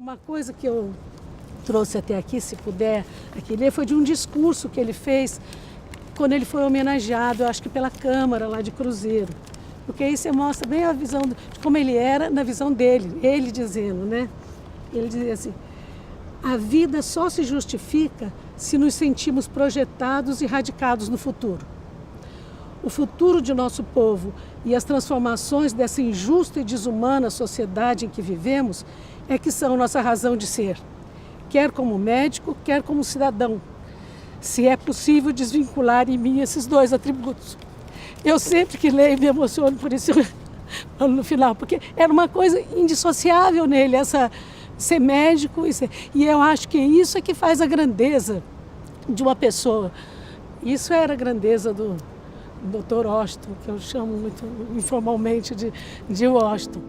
Uma coisa que eu trouxe até aqui, se puder, aqui ler, foi de um discurso que ele fez quando ele foi homenageado, eu acho que pela Câmara lá de Cruzeiro. Porque aí você mostra bem a visão de como ele era na visão dele, ele dizendo, né? Ele dizia assim: a vida só se justifica se nos sentimos projetados e radicados no futuro. O futuro de nosso povo e as transformações dessa injusta e desumana sociedade em que vivemos é que são nossa razão de ser, quer como médico, quer como cidadão, se é possível desvincular em mim esses dois atributos. Eu sempre que leio me emociono por isso no final, porque era uma coisa indissociável nele, essa ser médico, e eu acho que isso é que faz a grandeza de uma pessoa. Isso era a grandeza do Dr. Washington, que eu chamo muito informalmente de Washington.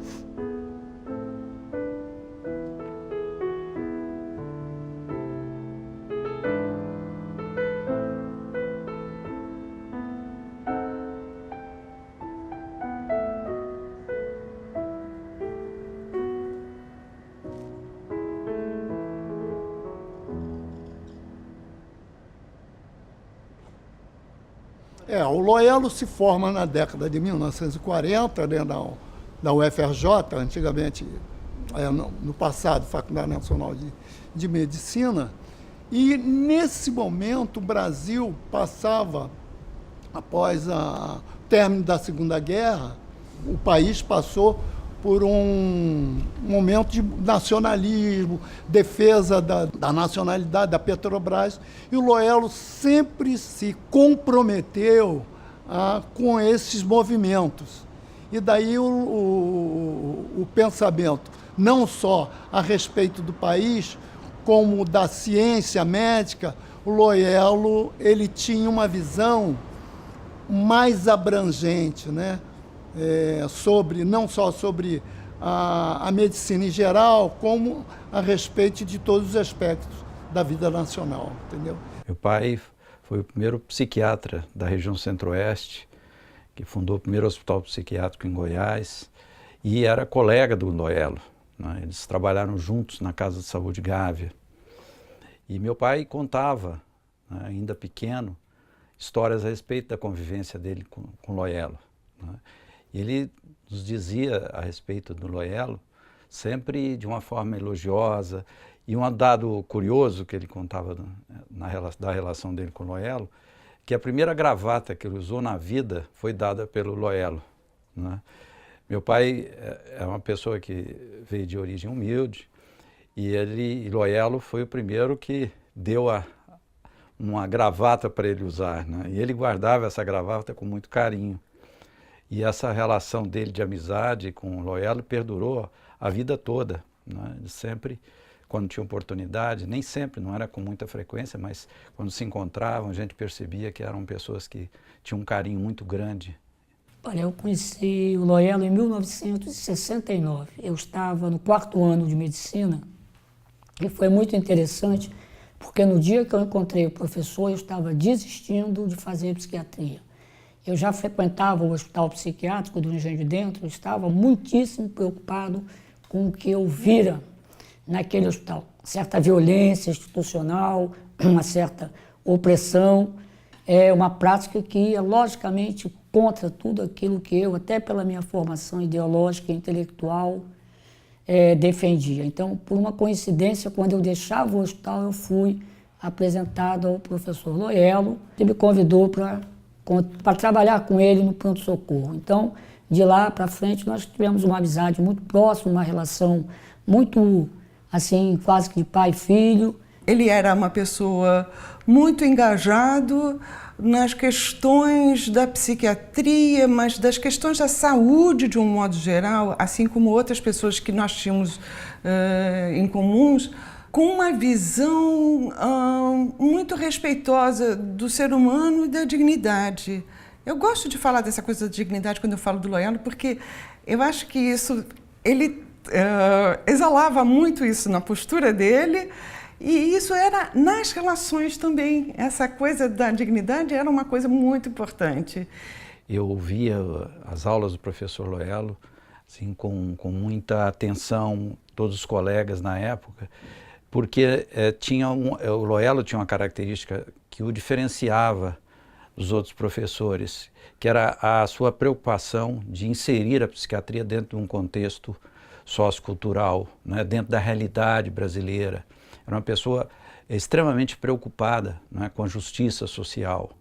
O Loyola se forma na década de 1940, né, na UFRJ, antigamente, no passado, Faculdade Nacional de Medicina, e nesse momento o Brasil passava, após o término da Segunda Guerra, o país passou por um momento de nacionalismo, defesa da nacionalidade da Petrobras, e o Loyola sempre se comprometeu com esses movimentos. E daí o pensamento, não só a respeito do país, como da ciência médica, o Loyola ele tinha uma visão mais abrangente, né? Não só sobre a medicina em geral, como a respeito de todos os aspectos da vida nacional, entendeu? Meu pai foi o primeiro psiquiatra da região Centro-Oeste, que fundou o primeiro hospital psiquiátrico em Goiás, e era colega do Loyola, né? Eles trabalharam juntos na Casa de Saúde Gávea. E meu pai contava, né, ainda pequeno, histórias a respeito da convivência dele com Loyola, né? Ele nos dizia a respeito do Loyola sempre de uma forma elogiosa. E um dado curioso que ele contava da relação dele com o Loyola, que a primeira gravata que ele usou na vida foi dada pelo Loyola, né? Meu pai é uma pessoa que veio de origem humilde, e Loyola foi o primeiro que deu uma gravata para ele usar, né? E ele guardava essa gravata com muito carinho. E essa relação dele de amizade com o Loyola perdurou a vida toda, né? Ele sempre, quando tinha oportunidade, nem sempre, não era com muita frequência, mas quando se encontravam, a gente percebia que eram pessoas que tinham um carinho muito grande. Olha, eu conheci o Loyola em 1969. Eu estava no 4º ano de medicina e foi muito interessante, porque no dia que eu encontrei o professor, eu estava desistindo de fazer psiquiatria. Eu já frequentava o hospital psiquiátrico do Engenho de Dentro, eu estava muitíssimo preocupado com o que eu vira naquele hospital. Certa violência institucional, uma certa opressão, uma prática que ia logicamente contra tudo aquilo que eu, até pela minha formação ideológica e intelectual, defendia. Então, por uma coincidência, quando eu deixava o hospital, eu fui apresentado ao professor Loyola, que me convidou para trabalhar com ele no pronto-socorro. Então, de lá para frente, nós tivemos uma amizade muito próxima, uma relação muito, assim, quase que de pai e filho. Ele era uma pessoa muito engajado nas questões da psiquiatria, mas das questões da saúde de um modo geral, assim como outras pessoas que nós tínhamos em comuns, com uma visão muito respeitosa do ser humano e da dignidade. Eu gosto de falar dessa coisa da dignidade quando eu falo do Loyola, porque eu acho que ele exalava muito isso na postura dele, e isso era nas relações também. Essa coisa da dignidade era uma coisa muito importante. Eu ouvia as aulas do professor Loyola assim, com muita atenção, todos os colegas na época, porque o Loyola tinha uma característica que o diferenciava dos outros professores, que era a sua preocupação de inserir a psiquiatria dentro de um contexto sociocultural, né, dentro da realidade brasileira. Era uma pessoa extremamente preocupada, né, com a justiça social.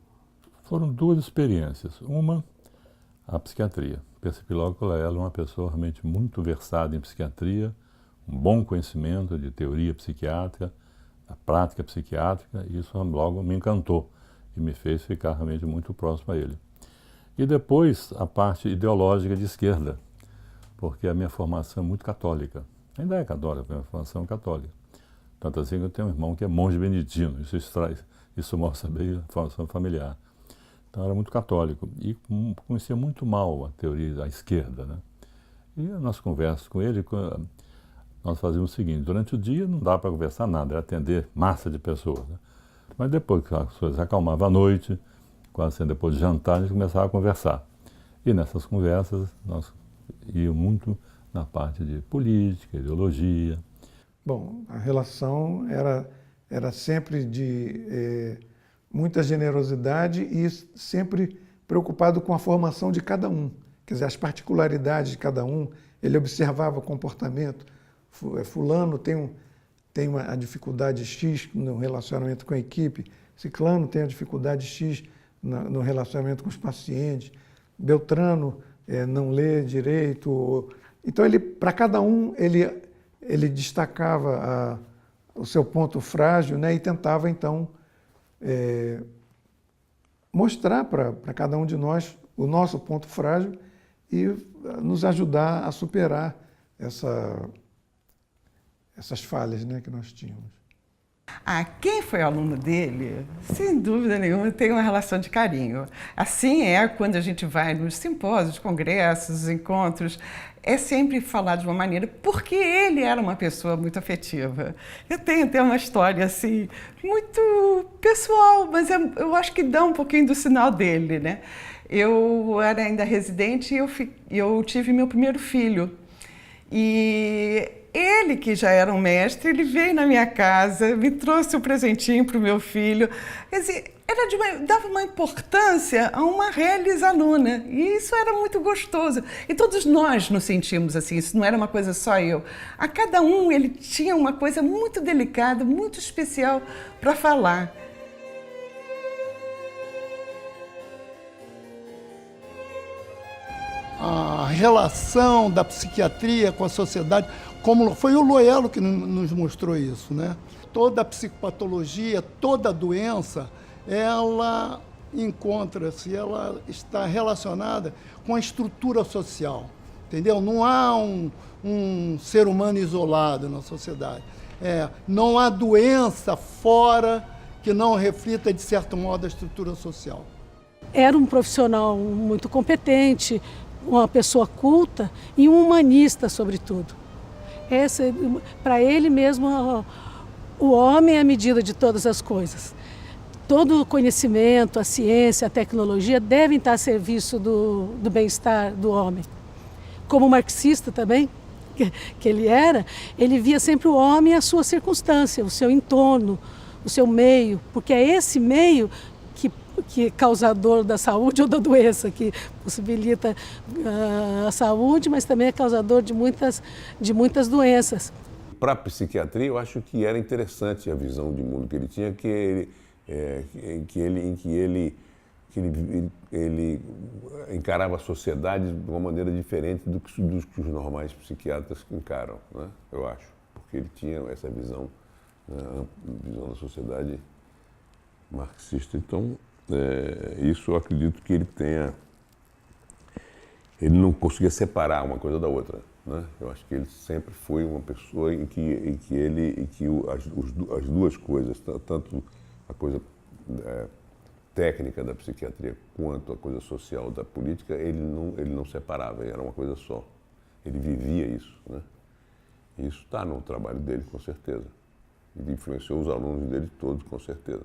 Foram duas experiências. Uma, a psiquiatria. Percebi logo que o Loyola é uma pessoa realmente muito versada em psiquiatria, um bom conhecimento de teoria psiquiátrica, da prática psiquiátrica, e isso logo me encantou e me fez ficar realmente muito próximo a ele. E depois a parte ideológica de esquerda, porque a minha formação é muito católica. Ainda é católica, a minha formação é católica. Tanto assim que eu tenho um irmão que é monge beneditino, isso mostra bem a formação familiar. Então era muito católico e conhecia muito mal a teoria da esquerda, né? E nas conversas com ele, nós fazíamos o seguinte: durante o dia não dava para conversar nada, era atender massa de pessoas, né? Mas depois que as coisas acalmavam à noite, quase sempre depois de jantar, a gente começava a conversar. E nessas conversas nós íamos muito na parte de política, ideologia. Bom, a relação era sempre de muita generosidade e sempre preocupado com a formação de cada um. Quer dizer, as particularidades de cada um, ele observava o comportamento. Fulano tem a dificuldade X no relacionamento com a equipe, Ciclano tem a dificuldade X no relacionamento com os pacientes, Beltrano não lê direito. Então, para cada um, ele destacava o seu ponto frágil, né, e tentava, então, mostrar para cada um de nós o nosso ponto frágil e nos ajudar a superar essas falhas, né, que nós tínhamos. Quem foi aluno dele, sem dúvida nenhuma, tem uma relação de carinho. Assim é quando a gente vai nos simpósios, congressos, encontros, é sempre falar de uma maneira, porque ele era uma pessoa muito afetiva. Eu tenho até uma história assim, muito pessoal, mas eu acho que dá um pouquinho do sinal dele, né? Eu era ainda residente e eu tive meu primeiro filho. E ele, que já era um mestre, ele veio na minha casa, me trouxe um presentinho para o meu filho. Quer dizer, dava uma importância a uma ex-aluna, e isso era muito gostoso. E todos nós nos sentimos assim, isso não era uma coisa só eu. A cada um, ele tinha uma coisa muito delicada, muito especial para falar. A relação da psiquiatria com a sociedade, como foi o Loyola que nos mostrou isso, né? Toda a psicopatologia, toda doença, ela encontra-se, ela está relacionada com a estrutura social, entendeu? Não há um ser humano isolado na sociedade. Não há doença fora que não reflita, de certo modo, a estrutura social. Era um profissional muito competente, uma pessoa culta e um humanista, sobretudo. Para ele mesmo, o homem é a medida de todas as coisas. Todo o conhecimento, a ciência, a tecnologia devem estar a serviço do bem-estar do homem. Como marxista também, que ele era, ele via sempre o homem e a sua circunstância, o seu entorno, o seu meio, porque é esse meio que é causador da saúde ou da doença, que possibilita a saúde, mas também é causador de muitas doenças. Para a psiquiatria, eu acho que era interessante a visão de mundo que ele tinha, em que ele encarava a sociedade de uma maneira diferente dos que os normais psiquiatras encaram, né? Eu acho, porque ele tinha essa visão, né, visão da sociedade marxista. Então, isso eu acredito que ele não conseguia separar uma coisa da outra, né? Eu acho que ele sempre foi uma pessoa em que as duas coisas, tanto a coisa técnica da psiquiatria quanto a coisa social da política, ele não separava, era uma coisa só. Ele vivia isso, né? E isso está no trabalho dele, com certeza. Ele influenciou os alunos dele todos, com certeza.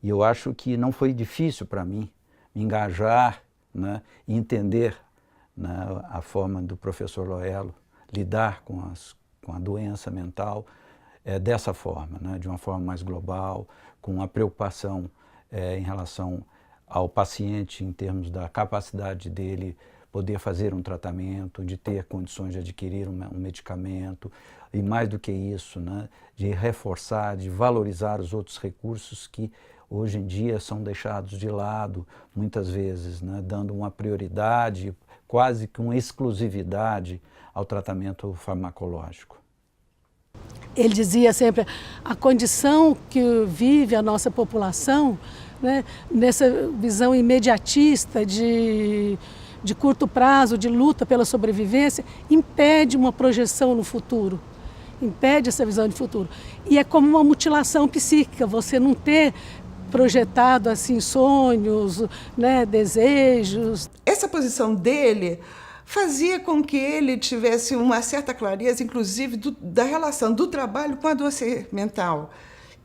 E eu acho que não foi difícil para mim me engajar, né, e entender né, a forma do professor Loyola lidar com a doença mental dessa forma, né, de uma forma mais global, com a preocupação em relação ao paciente em termos da capacidade dele poder fazer um tratamento, de ter condições de adquirir um medicamento e mais do que isso, né, de reforçar, de valorizar os outros recursos que hoje em dia são deixados de lado muitas vezes, né, dando uma prioridade, quase que uma exclusividade ao tratamento farmacológico. Ele dizia sempre, a condição que vive a nossa população, né, nessa visão imediatista de curto prazo, de luta pela sobrevivência, impede uma projeção no futuro, impede essa visão de futuro. E é como uma mutilação psíquica, você não ter projetado assim sonhos, né, desejos. Essa posição dele fazia com que ele tivesse uma certa clareza, inclusive, da relação do trabalho com a doença mental,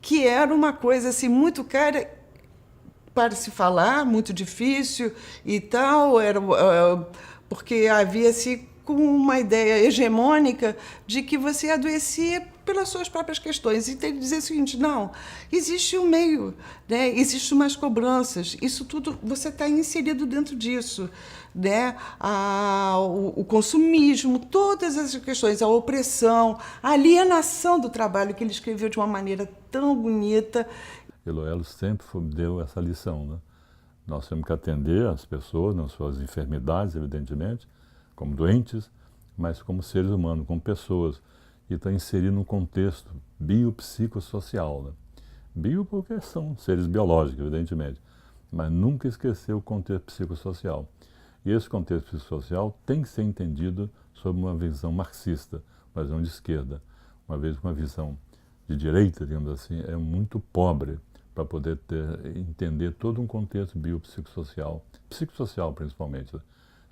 que era uma coisa assim, muito cara para se falar, muito difícil e tal, porque havia-se com uma ideia hegemônica de que você adoecia pelas suas próprias questões. E tem que dizer o seguinte, não, existe um meio, né? Existem umas cobranças, isso tudo, você está inserido dentro disso. Né? O consumismo, todas essas questões, a opressão, a alienação do trabalho, que ele escreveu de uma maneira tão bonita. E Loyola sempre deu essa lição, né? Nós temos que atender as pessoas nas suas enfermidades, evidentemente, como doentes, mas como seres humanos, como pessoas, e está inserido num contexto biopsicossocial. Né? Bio porque são seres biológicos, evidentemente, mas nunca esquecer o contexto psicossocial. E esse contexto psicossocial tem que ser entendido sob uma visão marxista, uma visão de esquerda. Uma vez uma visão de direita, digamos assim, é muito pobre para poder entender todo um contexto biopsicossocial, psicossocial principalmente.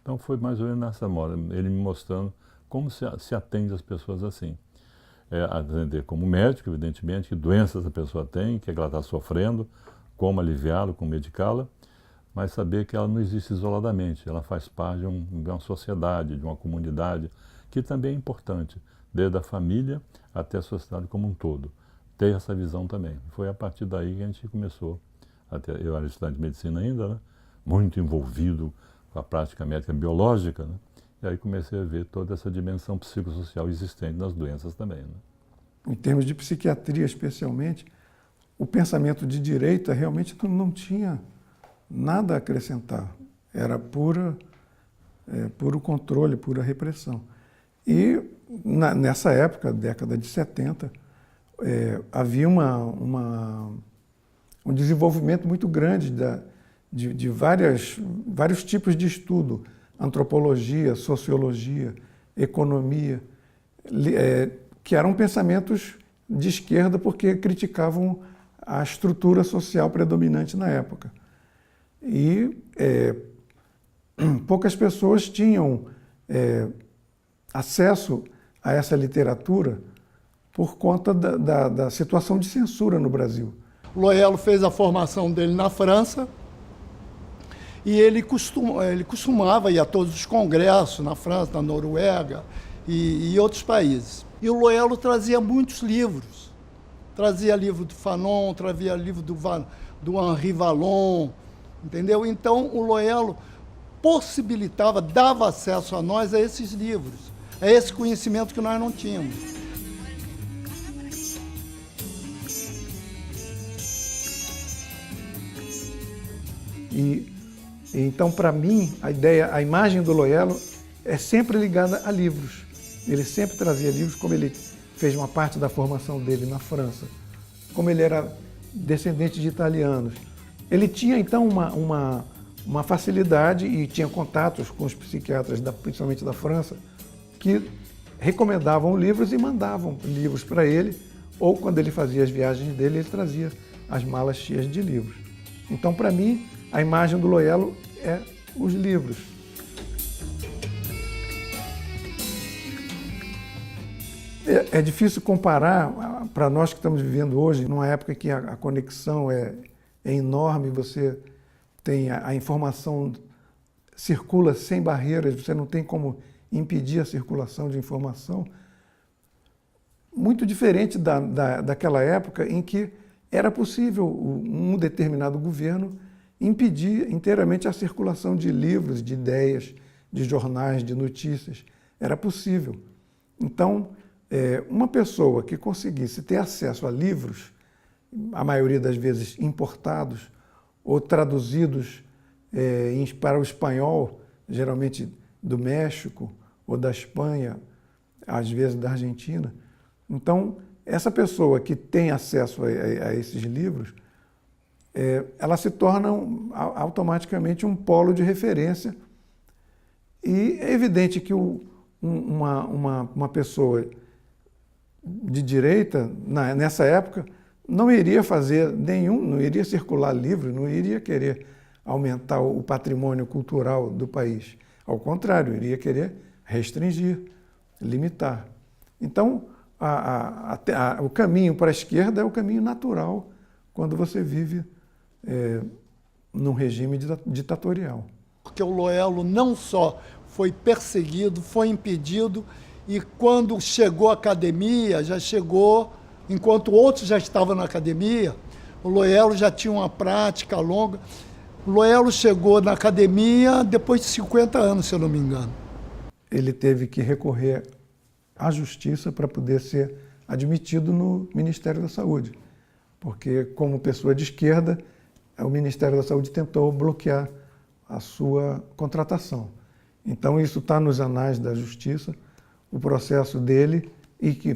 Então foi mais ou menos nessa moda, ele me mostrando como se atende às pessoas assim. Atender como médico, evidentemente, que doenças a pessoa tem, que ela está sofrendo, como aliviá-la, como medicá-la, mas saber que ela não existe isoladamente, ela faz parte de uma sociedade, de uma comunidade, que também é importante, desde a família até a sociedade como um todo. Ter essa visão também. Foi a partir daí que a gente começou, eu era estudante de medicina ainda, né? Muito envolvido com a prática médica biológica, né? E aí comecei a ver toda essa dimensão psicossocial existente nas doenças também. Né? Em termos de psiquiatria, especialmente, o pensamento de direita realmente não tinha nada a acrescentar. Era puro controle, pura repressão. E nessa época, década de 70, havia um desenvolvimento muito grande de vários tipos de estudo, antropologia, sociologia, economia, que eram pensamentos de esquerda porque criticavam a estrutura social predominante na época. E poucas pessoas tinham acesso a essa literatura por conta da situação de censura no Brasil. Loyola fez a formação dele na França e ele costumava ir a todos os congressos na França, na Noruega e outros países. E o Loyola trazia muitos livros. Trazia livro do Fanon, trazia livro do Henri Vallon, entendeu? Então o Loyola possibilitava, dava acesso a nós a esses livros, a esse conhecimento que nós não tínhamos. Então, para mim, a imagem do Loyola é sempre ligada a livros. Ele sempre trazia livros, como ele fez uma parte da formação dele na França, como ele era descendente de italianos. Ele tinha, então, uma facilidade e tinha contatos com os psiquiatras, principalmente da França, que recomendavam livros e mandavam livros para ele, ou quando ele fazia as viagens dele, ele trazia as malas cheias de livros. Então, para mim, a imagem do Loyola é os livros. É difícil comparar, para nós que estamos vivendo hoje, numa época que a conexão é enorme, você tem a informação circula sem barreiras, você não tem como impedir a circulação de informação, muito diferente daquela época em que era possível um determinado governo impedir inteiramente a circulação de livros, de ideias, de jornais, de notícias. Era possível. Então, uma pessoa que conseguisse ter acesso a livros, a maioria das vezes importados ou traduzidos para o espanhol, geralmente do México ou da Espanha, às vezes da Argentina. Então, essa pessoa que tem acesso a esses livros, ela se torna automaticamente um polo de referência. E é evidente que uma pessoa de direita, nessa época, não iria fazer não iria circular livros, não iria querer aumentar o patrimônio cultural do país. Ao contrário, iria querer restringir, limitar. Então, o caminho para a esquerda é o caminho natural quando você vive num regime ditatorial. Porque o Loyola não só foi perseguido, foi impedido, e quando chegou à academia, já chegou, enquanto outros já estavam na academia, o Loyola já tinha uma prática longa. O Loyola chegou na academia depois de 50 anos, se eu não me engano. Ele teve que recorrer à justiça para poder ser admitido no Ministério da Saúde, porque, como pessoa de esquerda, o Ministério da Saúde tentou bloquear a sua contratação. Então, isso está nos anais da justiça, o processo dele, e que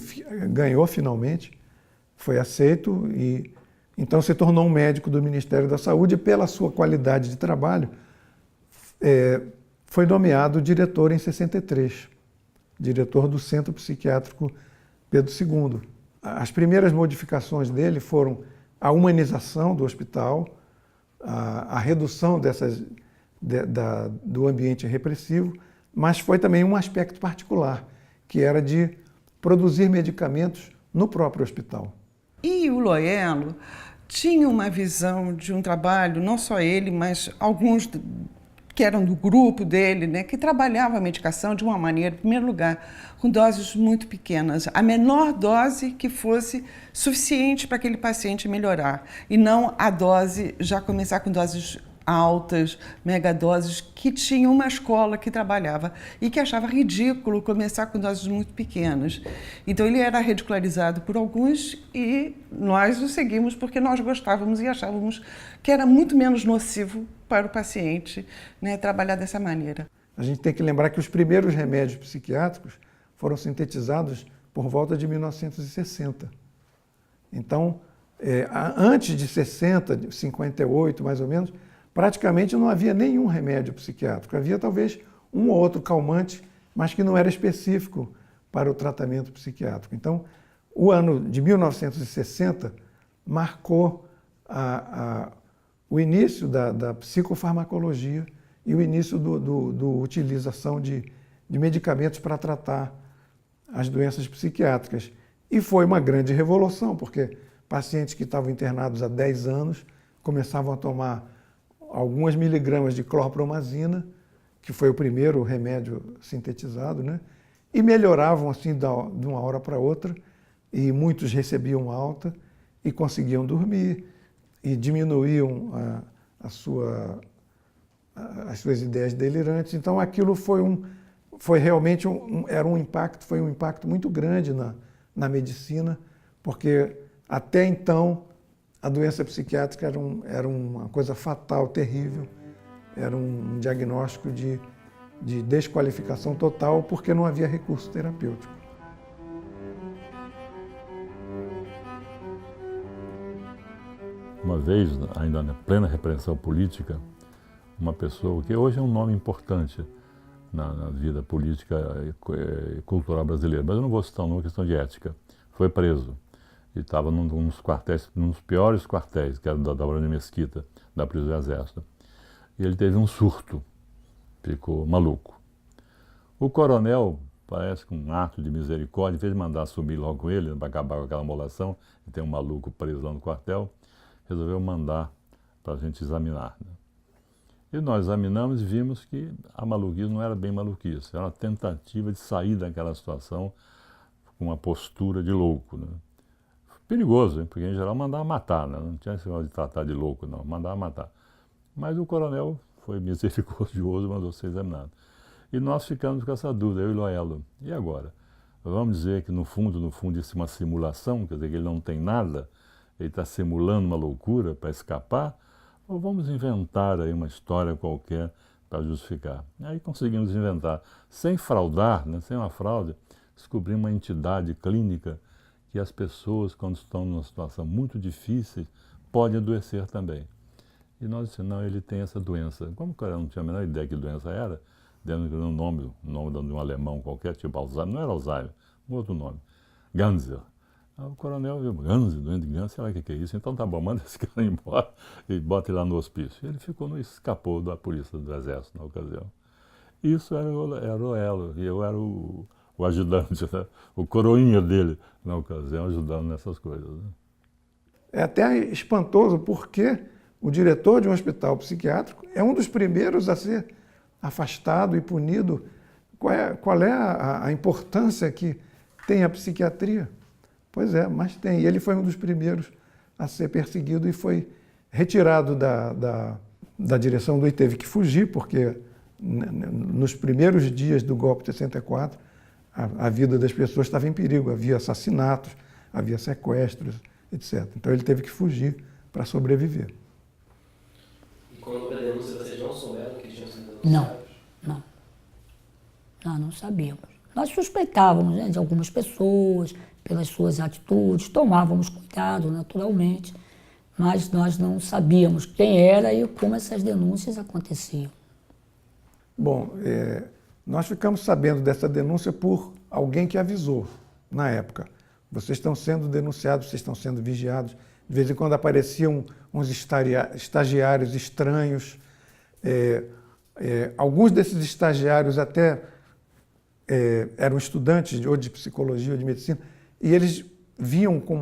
ganhou finalmente, foi aceito, e então se tornou um médico do Ministério da Saúde, e pela sua qualidade de trabalho, foi nomeado diretor em 63, diretor do Centro Psiquiátrico Pedro II. As primeiras modificações dele foram a humanização do hospital, a redução do ambiente repressivo, mas foi também um aspecto particular, que era de produzir medicamentos no próprio hospital. E o Loyola tinha uma visão de um trabalho, não só ele, mas alguns que eram do grupo dele, né, que trabalhavam a medicação de uma maneira, em primeiro lugar, com doses muito pequenas, a menor dose que fosse suficiente para aquele paciente melhorar, e não a dose, já começar com doses altas, megadoses, que tinha uma escola que trabalhava e que achava ridículo começar com doses muito pequenas. Então ele era ridicularizado por alguns e nós o seguimos porque nós gostávamos e achávamos que era muito menos nocivo para o paciente, né, trabalhar dessa maneira. A gente tem que lembrar que os primeiros remédios psiquiátricos foram sintetizados por volta de 1960. Então, antes de 60, de 58 mais ou menos, praticamente não havia nenhum remédio psiquiátrico. Havia talvez um ou outro calmante, mas que não era específico para o tratamento psiquiátrico. Então, o ano de 1960 marcou o início da psicofarmacologia e o início da utilização de medicamentos para tratar as doenças psiquiátricas. E foi uma grande revolução, porque pacientes que estavam internados há 10 anos começavam a tomar algumas miligramas de clorpromazina, que foi o primeiro remédio sintetizado, né? E melhoravam assim de uma hora para outra, e muitos recebiam alta e conseguiam dormir, e diminuíam as suas ideias delirantes. Então aquilo foi realmente um impacto muito grande na medicina, porque até então a doença psiquiátrica era uma coisa fatal, terrível, era um diagnóstico de desqualificação total, porque não havia recurso terapêutico. Uma vez, ainda na plena repreensão política, uma pessoa que hoje é um nome importante na vida política e cultural brasileira, mas eu não vou citar uma questão de ética, foi preso. E estava num dos piores quartéis, que era da Barão de Mesquita, da Prisão do Exército. E ele teve um surto, ficou maluco. O coronel, parece que um ato de misericórdia, em vez de mandar subir logo com ele, para acabar com aquela molação, e tem um maluco preso lá no quartel, resolveu mandar para a gente examinar, né? E nós examinamos e vimos que a maluquice não era bem maluquice, era uma tentativa de sair daquela situação com uma postura de louco, né? Perigoso, hein? Porque em geral mandava matar, né? Não tinha esse negócio de tratar de louco, não, mandava matar. Mas o coronel foi misericordioso e mandou ser examinado. E nós ficamos com essa dúvida, eu e Loello. E agora? Vamos dizer que no fundo isso é uma simulação, quer dizer que ele não tem nada, ele está simulando uma loucura para escapar? Ou vamos inventar aí uma história qualquer para justificar? Aí conseguimos inventar, sem fraudar, né, sem uma fraude, descobrir uma entidade clínica que as pessoas, quando estão numa situação muito difícil, podem adoecer também. E nós dissemos, não, ele tem essa doença. Como o cara não tinha a menor ideia que doença era, dando um nome de um alemão qualquer, tipo Alzheimer, não era Alzheimer, um outro nome, Ganser. Aí o coronel viu, Ganser, doente de Ganser, sei lá o que é isso, então tá bom, manda esse cara embora e bota ele lá no hospício. Ele escapou da polícia do exército na ocasião. Isso era o Loello, e eu era o ajudante, né? O coroinha dele na ocasião, ajudando nessas coisas. Né? É até espantoso porque o diretor de um hospital psiquiátrico é um dos primeiros a ser afastado e punido. Qual é a importância que tem a psiquiatria? Pois é, mas tem. E ele foi um dos primeiros a ser perseguido e foi retirado da direção do e teve que fugir, porque nos primeiros dias do golpe de 64, a vida das pessoas estava em perigo, havia assassinatos, havia sequestros, etc. Então ele teve que fugir para sobreviver. E quando houve a denúncia, vocês não souberam que tinham sido denunciados? Não. Nós não sabíamos. Nós suspeitávamos, né, de algumas pessoas, pelas suas atitudes, tomávamos cuidado, naturalmente, mas nós não sabíamos quem era e como essas denúncias aconteciam. Bom, nós ficamos sabendo dessa denúncia por alguém que avisou na época. Vocês estão sendo denunciados, vocês estão sendo vigiados. De vez em quando apareciam uns estagiários estranhos. Alguns desses estagiários até eram estudantes ou de psicologia ou de medicina, e eles vinham com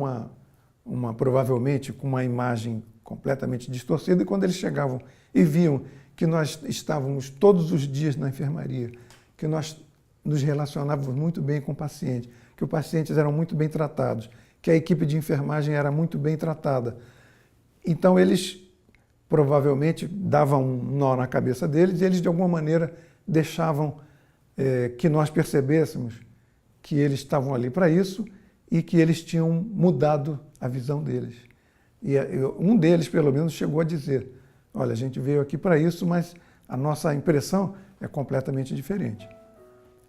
provavelmente com uma imagem completamente distorcida, e quando eles chegavam e viam que nós estávamos todos os dias na enfermaria, que nós nos relacionávamos muito bem com o paciente, que os pacientes eram muito bem tratados, que a equipe de enfermagem era muito bem tratada. Então eles provavelmente davam um nó na cabeça deles e eles de alguma maneira deixavam que nós percebêssemos que eles estavam ali para isso e que eles tinham mudado a visão deles. E um deles, pelo menos, chegou a dizer, olha, a gente veio aqui para isso, mas a nossa impressão é completamente diferente.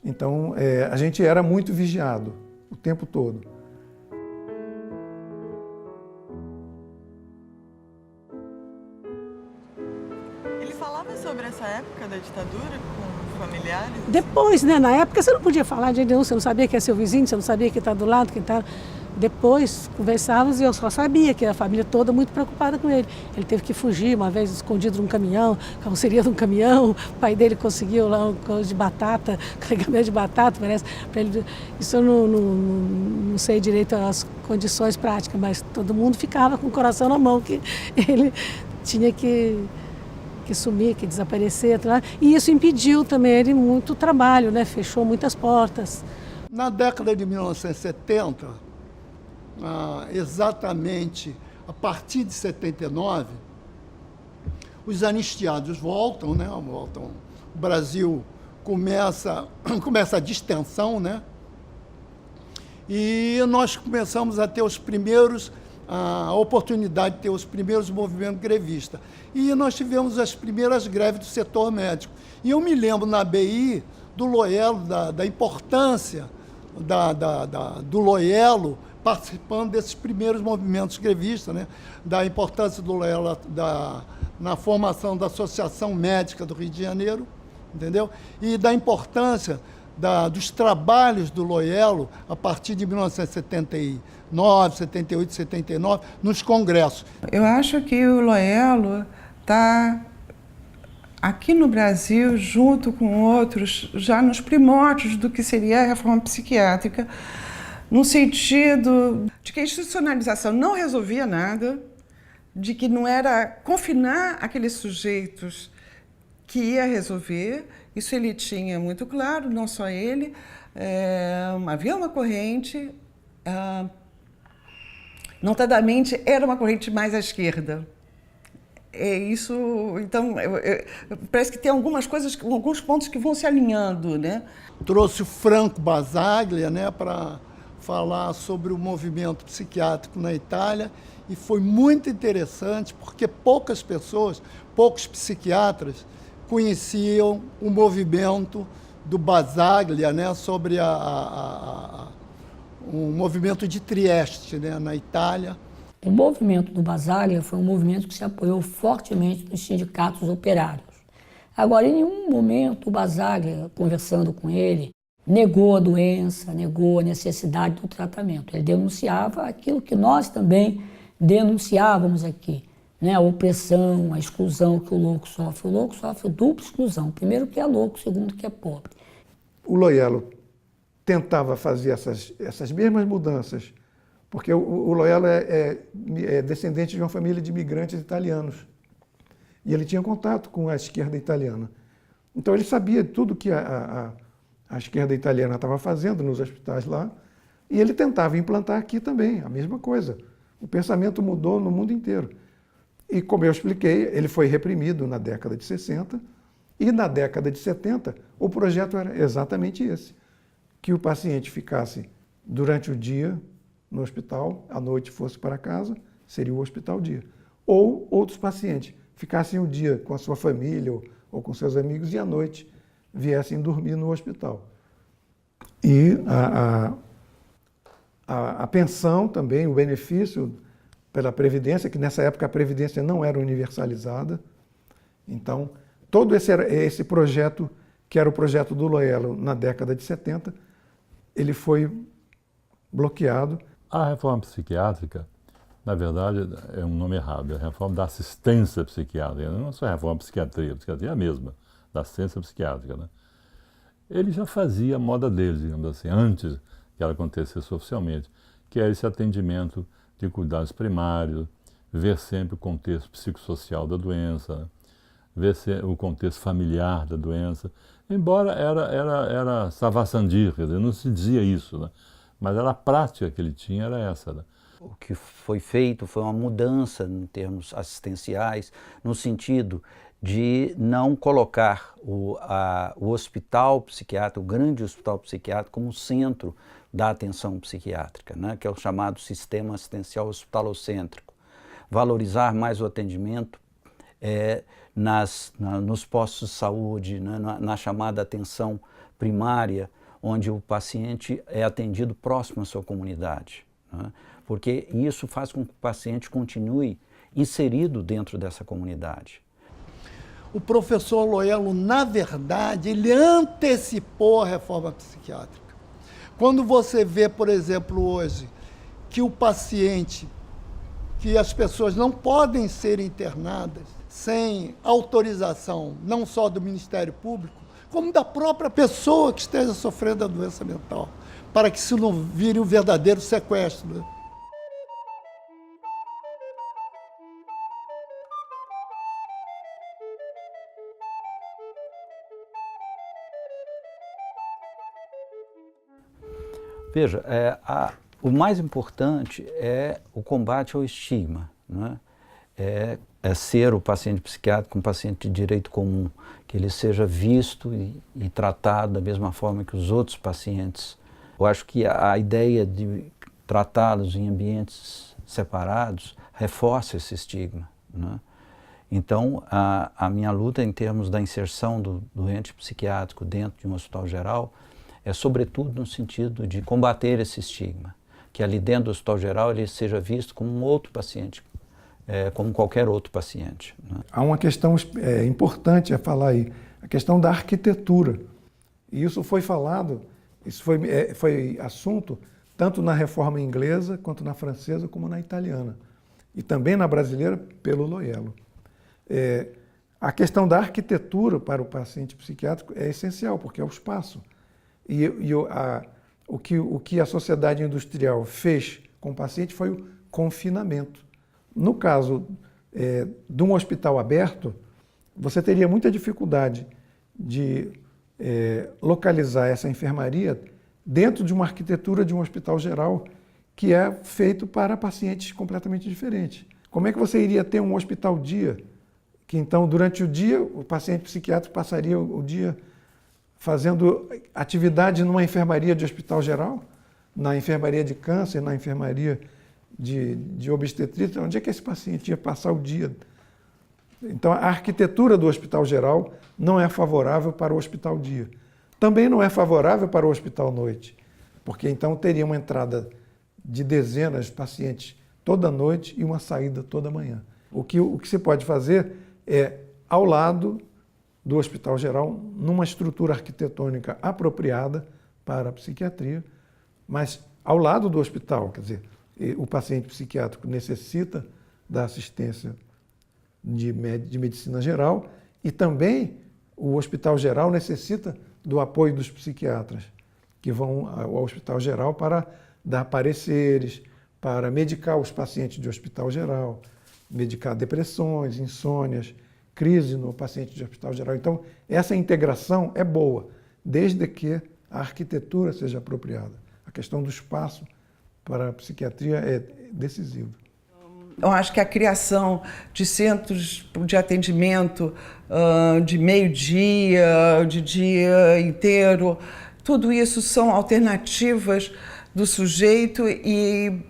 Então, a gente era muito vigiado o tempo todo. Ele falava sobre essa época da ditadura com familiares? Depois, né? Na época você não podia falar de denúncia, você não sabia que é seu vizinho, você não sabia que está do lado, que está... Depois conversávamos e eu só sabia que a família toda muito preocupada com ele. Ele teve que fugir uma vez escondido num caminhão, carroceria de um caminhão. O pai dele conseguiu lá um coisa de batata, carregamento de batata, parece. Para ele, isso eu não sei direito as condições práticas, mas todo mundo ficava com o coração na mão, que ele tinha que sumir, que desaparecer. E isso impediu também ele muito trabalho, né? Fechou muitas portas. Na década de 1970, exatamente a partir de 79, os anistiados voltam, né? O Brasil começa a distensão, né? E nós começamos a ter a oportunidade de ter os primeiros movimentos grevistas. E nós tivemos as primeiras greves do setor médico. E eu me lembro na BI do Loello, da importância do Loello participando desses primeiros movimentos grevistas, né? Da importância do Loello na formação da Associação Médica do Rio de Janeiro, entendeu? E da importância dos trabalhos do Loello a partir de 1979, 78, 79, nos congressos. Eu acho que o Loello está aqui no Brasil, junto com outros, já nos primórdios do que seria a reforma psiquiátrica, no sentido de que a institucionalização não resolvia nada, de que não era confinar aqueles sujeitos que ia resolver, isso ele tinha muito claro, não só ele. Havia uma corrente, notadamente era uma corrente mais à esquerda. Isso, então, parece que tem algumas coisas, alguns pontos que vão se alinhando, né? Trouxe o Franco Basaglia, né, para falar sobre o movimento psiquiátrico na Itália, e foi muito interessante porque poucas pessoas, poucos psiquiatras conheciam o movimento do Basaglia, né, sobre o movimento de Trieste, né, na Itália. O movimento do Basaglia foi um movimento que se apoiou fortemente nos sindicatos operários. Agora, em nenhum momento o Basaglia, conversando com ele, negou a doença, negou a necessidade do tratamento. Ele denunciava aquilo que nós também denunciávamos aqui, né? A opressão, a exclusão que o louco sofre. O louco sofre dupla exclusão. Primeiro que é louco, segundo que é pobre. O Loiello tentava fazer essas mesmas mudanças, porque o Loiello é descendente de uma família de imigrantes italianos. E ele tinha contato com a esquerda italiana. Então ele sabia tudo que a esquerda italiana estava fazendo nos hospitais lá, e ele tentava implantar aqui também, a mesma coisa. O pensamento mudou no mundo inteiro. E como eu expliquei, ele foi reprimido na década de 60, e na década de 70 o projeto era exatamente esse, que o paciente ficasse durante o dia no hospital, à noite fosse para casa, seria o hospital dia. Ou outros pacientes ficassem o dia com a sua família ou com seus amigos e à noite viessem dormir no hospital. E a pensão também, o benefício pela Previdência, que nessa época a Previdência não era universalizada. Então, todo esse projeto, que era o projeto do Loiello na década de 70, ele foi bloqueado. A reforma psiquiátrica, na verdade, é um nome errado, é a reforma da assistência psiquiátrica, não é só a reforma da psiquiatria, a psiquiatria é a mesma, da assistência psiquiátrica, né? Ele já fazia a moda dele, digamos assim, antes que ela acontecesse oficialmente, que é esse atendimento de cuidados primários, ver sempre o contexto psicossocial da doença, ver o contexto familiar da doença, embora era savassandir, quer dizer, não se dizia isso, né? Mas a prática que ele tinha era essa, né? O que foi feito foi uma mudança em termos assistenciais, no sentido de não colocar o hospital psiquiátrico, o grande hospital psiquiátrico, como centro da atenção psiquiátrica, né? Que é o chamado sistema assistencial hospitalocêntrico. Valorizar mais o atendimento nos postos de saúde, né? na chamada atenção primária, onde o paciente é atendido próximo à sua comunidade, né? Porque isso faz com que o paciente continue inserido dentro dessa comunidade. O professor Loiello, na verdade, ele antecipou a reforma psiquiátrica. Quando você vê, por exemplo, hoje, que o paciente, que as pessoas não podem ser internadas sem autorização, não só do Ministério Público, como da própria pessoa que esteja sofrendo a doença mental, para que isso não vire um verdadeiro sequestro, né? Veja, o mais importante é o combate ao estigma, né? É ser o paciente psiquiátrico um paciente de direito comum, que ele seja visto e tratado da mesma forma que os outros pacientes. Eu acho que a ideia de tratá-los em ambientes separados reforça esse estigma, né? Então, a minha luta em termos da inserção do doente psiquiátrico dentro de um hospital geral é sobretudo no sentido de combater esse estigma, que ali dentro do hospital geral ele seja visto como um outro paciente, como qualquer outro paciente, né? Há uma questão importante a falar aí, a questão da arquitetura. E isso foi falado, isso foi assunto tanto na reforma inglesa, quanto na francesa, como na italiana. E também na brasileira, pelo Loiello. A questão da arquitetura para o paciente psiquiátrico é essencial, porque é o espaço. O que a sociedade industrial fez com o paciente foi o confinamento. No caso de um hospital aberto, você teria muita dificuldade de localizar essa enfermaria dentro de uma arquitetura de um hospital geral que é feito para pacientes completamente diferentes. Como é que você iria ter um hospital dia, que então durante o dia o paciente psiquiátrico passaria o dia fazendo atividade numa enfermaria de hospital geral, na enfermaria de câncer, na enfermaria de obstetrícia? Onde é que esse paciente ia passar o dia? Então, a arquitetura do hospital geral não é favorável para o hospital dia. Também não é favorável para o hospital noite, porque então teria uma entrada de dezenas de pacientes toda noite e uma saída toda manhã. O que se pode fazer é, ao lado do hospital geral, numa estrutura arquitetônica apropriada para a psiquiatria, mas ao lado do hospital, quer dizer, o paciente psiquiátrico necessita da assistência de medicina geral e também o hospital geral necessita do apoio dos psiquiatras, que vão ao hospital geral para dar pareceres, para medicar os pacientes de hospital geral, medicar depressões, insônias, crise no paciente de hospital geral. Então, essa integração é boa, desde que a arquitetura seja apropriada. A questão do espaço para a psiquiatria é decisiva. Eu acho que a criação de centros de atendimento de meio-dia, de dia inteiro, tudo isso são alternativas do sujeito, e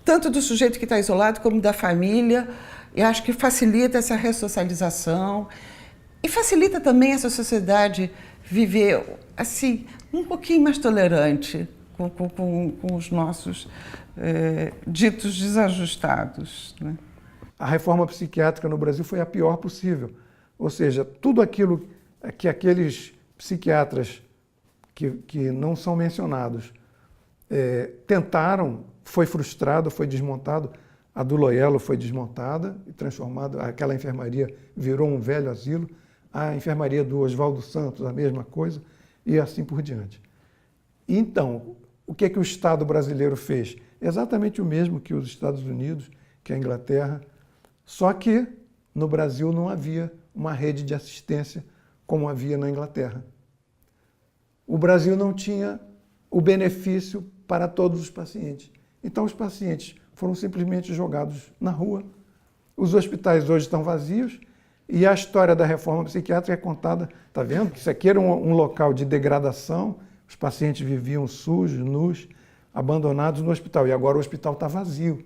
tanto do sujeito que está isolado como da família. Eu acho que facilita essa ressocialização e facilita também essa sociedade viver assim um pouquinho mais tolerante com os nossos ditos desajustados, né? A reforma psiquiátrica no Brasil foi a pior possível. Ou seja, tudo aquilo que aqueles psiquiatras que não são mencionados tentaram, foi frustrado, foi desmontado. A do Loyola foi desmontada e transformada, aquela enfermaria virou um velho asilo. A enfermaria do Oswaldo Santos, a mesma coisa, e assim por diante. Então, o que o Estado brasileiro fez? Exatamente o mesmo que os Estados Unidos, que a Inglaterra, só que no Brasil não havia uma rede de assistência como havia na Inglaterra. O Brasil não tinha o benefício para todos os pacientes. Então, os pacientes foram simplesmente jogados na rua. Os hospitais hoje estão vazios e a história da reforma psiquiátrica é contada, está vendo? Isso aqui era um local de degradação, os pacientes viviam sujos, nus, abandonados no hospital, e agora o hospital está vazio.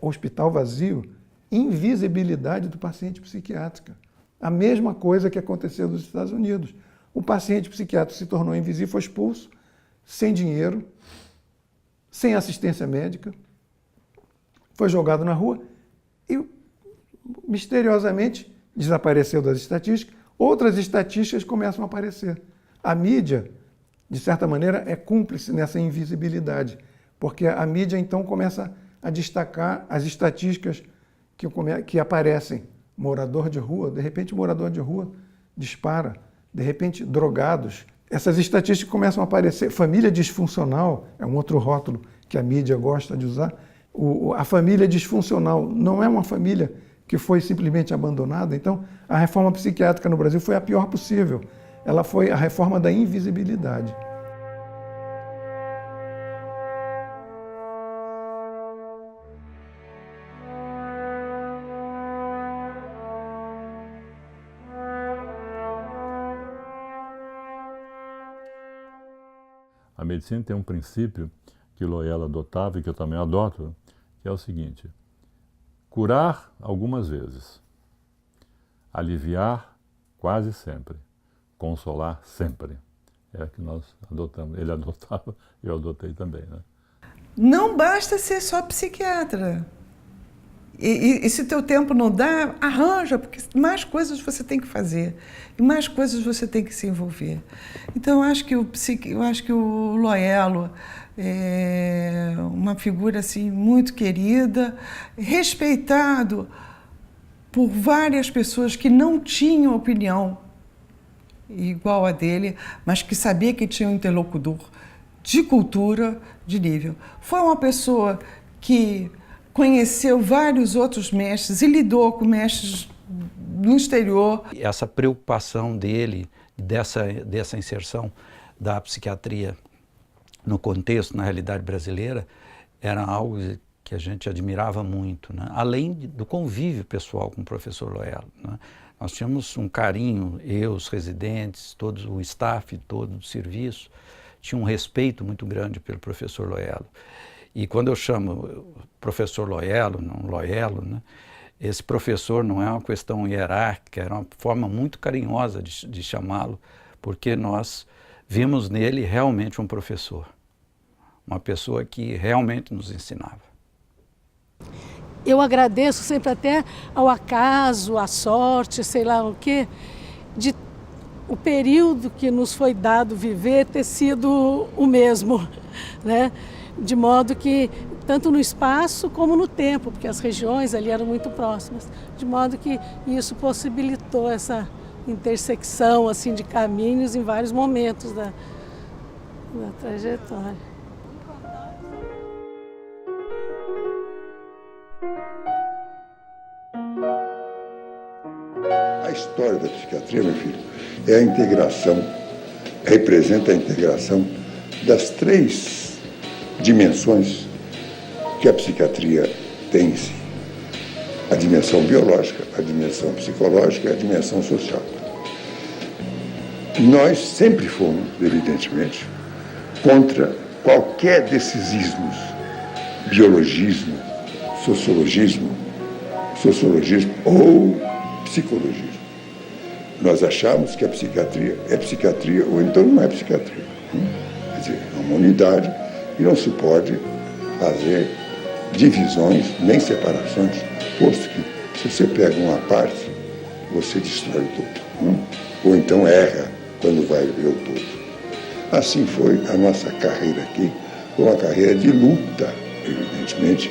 Hospital vazio, invisibilidade do paciente psiquiátrico. A mesma coisa que aconteceu nos Estados Unidos. O paciente psiquiátrico se tornou invisível, foi expulso, sem dinheiro, sem assistência médica, foi jogado na rua e, misteriosamente, desapareceu das estatísticas. Outras estatísticas começam a aparecer. A mídia, de certa maneira, é cúmplice nessa invisibilidade, porque a mídia, então, começa a destacar as estatísticas que aparecem. Morador de rua, de repente, morador de rua dispara, de repente, drogados. Essas estatísticas começam a aparecer. Família disfuncional é um outro rótulo que a mídia gosta de usar. A família disfuncional não é uma família que foi simplesmente abandonada. Então, a reforma psiquiátrica no Brasil foi a pior possível. Ela foi a reforma da invisibilidade. A medicina tem um princípio que Loyola adotava e que eu também adoto, que é o seguinte: curar algumas vezes, aliviar quase sempre, consolar sempre. É a que nós adotamos. Ele adotava e eu adotei também, né? Não basta ser só psiquiatra. E se teu tempo não dá, arranja, porque mais coisas você tem que fazer e mais coisas você tem que se envolver. Então, eu acho que o Loyola é uma figura assim, muito querida, respeitado por várias pessoas que não tinham opinião igual a dele, mas que sabia que tinha um interlocutor de cultura, de nível. Foi uma pessoa que conheceu vários outros mestres e lidou com mestres no exterior. Essa preocupação dele, dessa inserção da psiquiatria no contexto, na realidade brasileira, era algo que a gente admirava muito, né? Além do convívio pessoal com o professor Loyola, né? Nós tínhamos um carinho, eu, os residentes, todo o staff todo do serviço, tinha um respeito muito grande pelo professor Loyola. E quando eu chamo professor Loyola, não Loyola, né? Esse professor não é uma questão hierárquica, era uma forma muito carinhosa de chamá-lo, porque nós vimos nele realmente um professor, uma pessoa que realmente nos ensinava. Eu agradeço sempre até ao acaso, à sorte, sei lá o quê, de o período que nos foi dado viver ter sido o mesmo, né? De modo que, tanto no espaço como no tempo, porque as regiões ali eram muito próximas, de modo que isso possibilitou essa intersecção assim, de caminhos em vários momentos da trajetória. A história da psiquiatria, meu filho, é a integração, representa a integração das 3 dimensões que a psiquiatria tem em si. A dimensão biológica, a dimensão psicológica e a dimensão social. Nós sempre fomos, evidentemente, contra qualquer desses ismos, biologismo, sociologismo ou psicologismo. Nós achamos que a psiquiatria é psiquiatria ou então não é psiquiatria. Quer dizer, é uma unidade e não se pode fazer divisões nem separações, posto que se você pega uma parte, você destrói o todo. Ou então erra quando vai ver o todo. Assim foi a nossa carreira aqui, foi uma carreira de luta, evidentemente,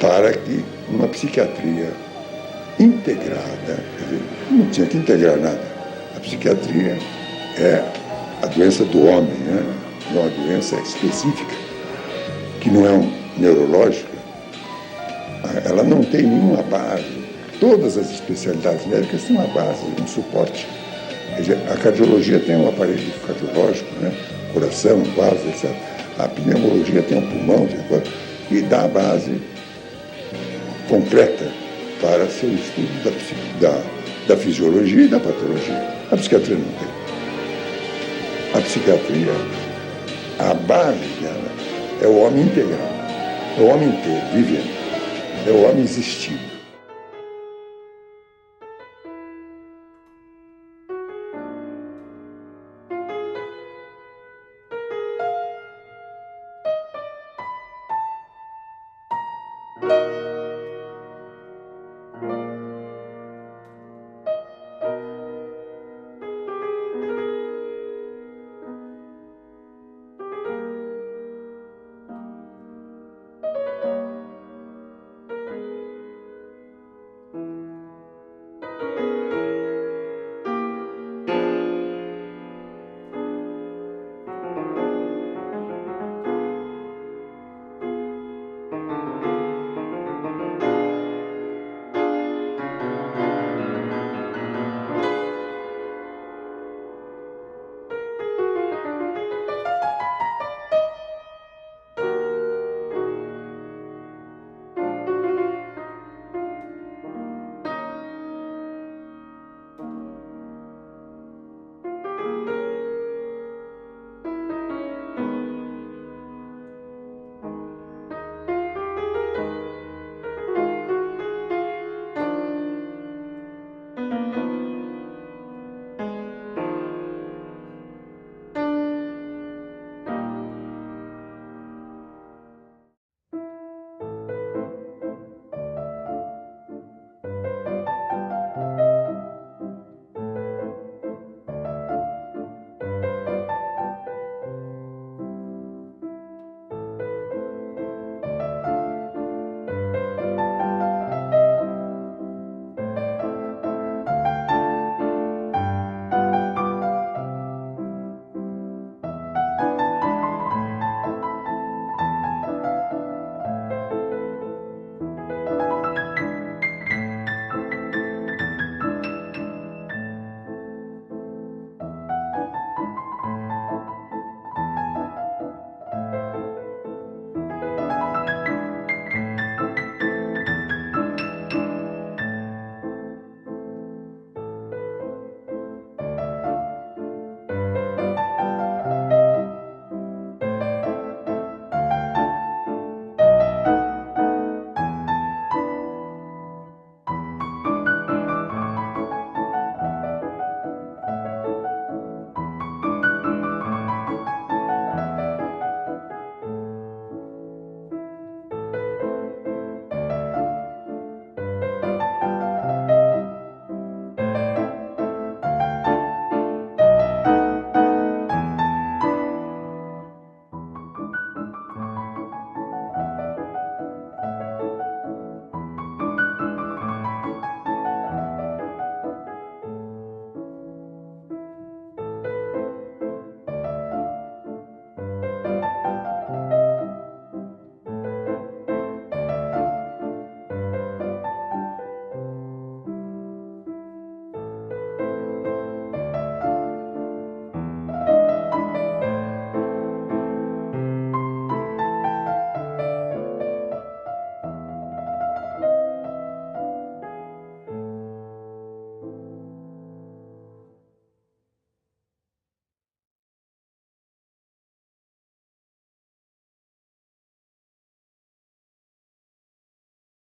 para que uma psiquiatria integrada, quer dizer, não tinha que integrar nada. A psiquiatria é a doença do homem, né? É uma doença específica, que não é neurológica. Ela não tem nenhuma base. Todas as especialidades médicas têm uma base, um suporte. Quer dizer, a cardiologia tem um aparelho cardiológico, né? Coração, vaso, etc. A pneumologia tem um pulmão, e dá a base concreta para seu estudo da fisiologia e da patologia. A psiquiatria não tem. A psiquiatria, a base dela é o homem integral, é o homem inteiro, vivendo, é o homem existindo.